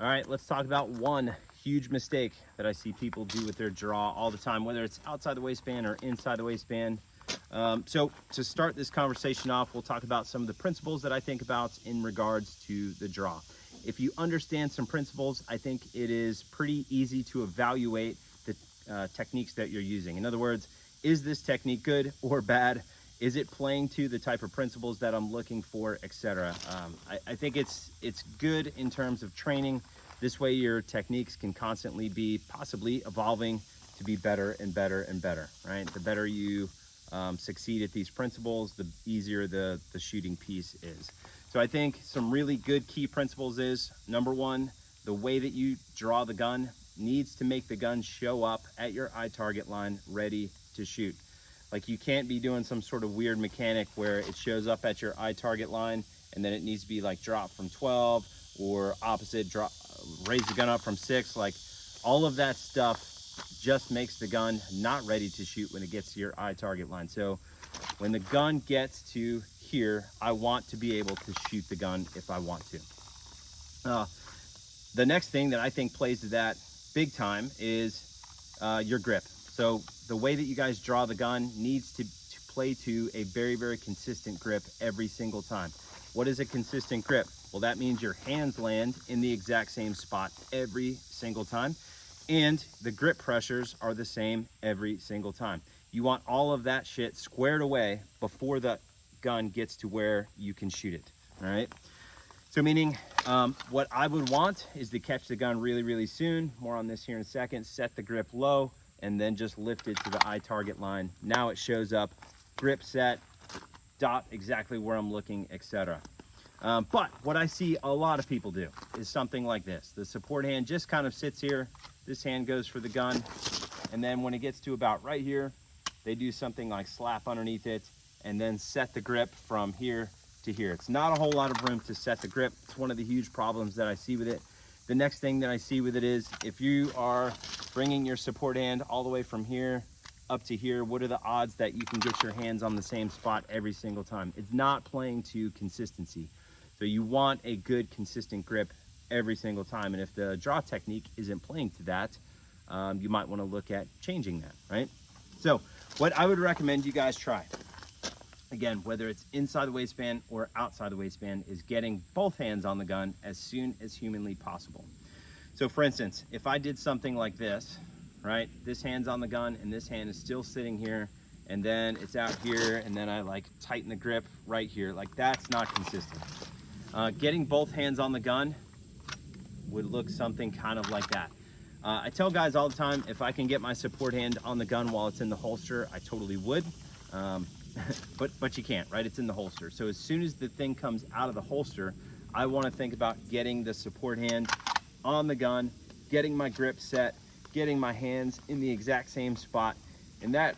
All right, let's talk about one huge mistake that I see people do with their draw all the time, whether it's outside the waistband or inside the waistband. So to start this conversation off, we'll talk about some of the principles that I think about in regards to the draw. If you understand some principles, I think it is pretty easy to evaluate the techniques that you're using. In other words, is this technique good or bad? Is it playing to the type of principles that I'm looking for, etc.? I think it's good in terms of training. This way your techniques can constantly be possibly evolving to be better and better and better, right? The better you succeed at these principles, the easier the shooting piece is. So I think some really good key principles is, number one, the way that you draw the gun needs to make the gun show up at your eye target line ready to shoot. Like, you can't be doing some sort of weird mechanic where it shows up at your eye target line and then it needs to be like dropped from 12 or opposite, drop, raise the gun up from 6. Like, all of that stuff just makes the gun not ready to shoot when it gets to your eye target line. So when the gun gets to here, I want to be able to shoot the gun if I want to. The next thing that I think plays to that big time is your grip. So the way that you guys draw the gun needs to play to a very, very consistent grip every single time. What is a consistent grip? Well, that means your hands land in the exact same spot every single time, and the grip pressures are the same every single time. You want all of that shit squared away before the gun gets to where you can shoot it, all right? So meaning, what I would want is to catch the gun really, really soon. More on this here in a second. Set the grip low, and then just lift it to the eye target line. Now it shows up, grip set, dot exactly where I'm looking, etc. But what I see a lot of people do is something like this. The support hand just kind of sits here. This hand goes for the gun. And then when it gets to about right here, they do something like slap underneath it and then set the grip from here to here. It's not a whole lot of room to set the grip. It's one of the huge problems that I see with it. The next thing that I see with it is, if you are bringing your support hand all the way from here up to here, what are the odds that you can get your hands on the same spot every single time? It's not playing to consistency. So you want a good consistent grip every single time. And if the draw technique isn't playing to that, you might want to look at changing that, right? So what I would recommend you guys try, again, whether it's inside the waistband or outside the waistband, is getting both hands on the gun as soon as humanly possible. So for instance, if I did something like this, right? This hand's on the gun and this hand is still sitting here, and then it's out here, and then I like tighten the grip right here. Like, that's not consistent. Getting both hands on the gun would look something kind of like that. I tell guys all the time, if I can get my support hand on the gun while it's in the holster, I totally would. But you can't, right? It's in the holster. So as soon as the thing comes out of the holster, I want to think about getting the support hand on the gun, getting my grip set, getting my hands in the exact same spot. And that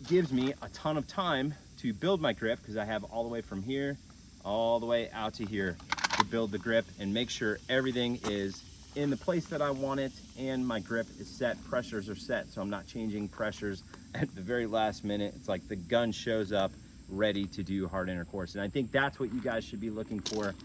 gives me a ton of time to build my grip, because I have all the way from here all the way out to here to build the grip and make sure everything is in the place that I want it and my grip is set, pressures are set, so I'm not changing pressures at the very last minute. It's like the gun shows up ready to do hard intercourse. And I think that's what you guys should be looking for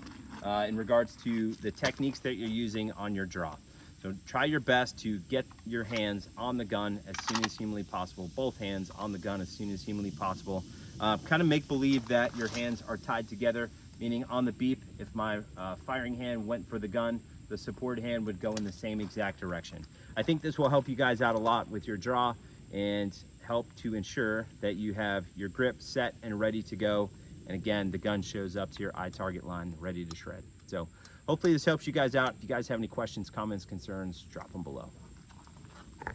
in regards to the techniques that you're using on your draw. So try your best to get your hands on the gun as soon as humanly possible, both hands on the gun as soon as humanly possible. Kind of make believe that your hands are tied together, meaning on the beep, if my firing hand went for the gun, the support hand would go in the same exact direction. I think this will help you guys out a lot with your draw and help to ensure that you have your grip set and ready to go. And again, the gun shows up to your eye target line ready to shred. So hopefully this helps you guys out. If you guys have any questions, comments, concerns, drop them below.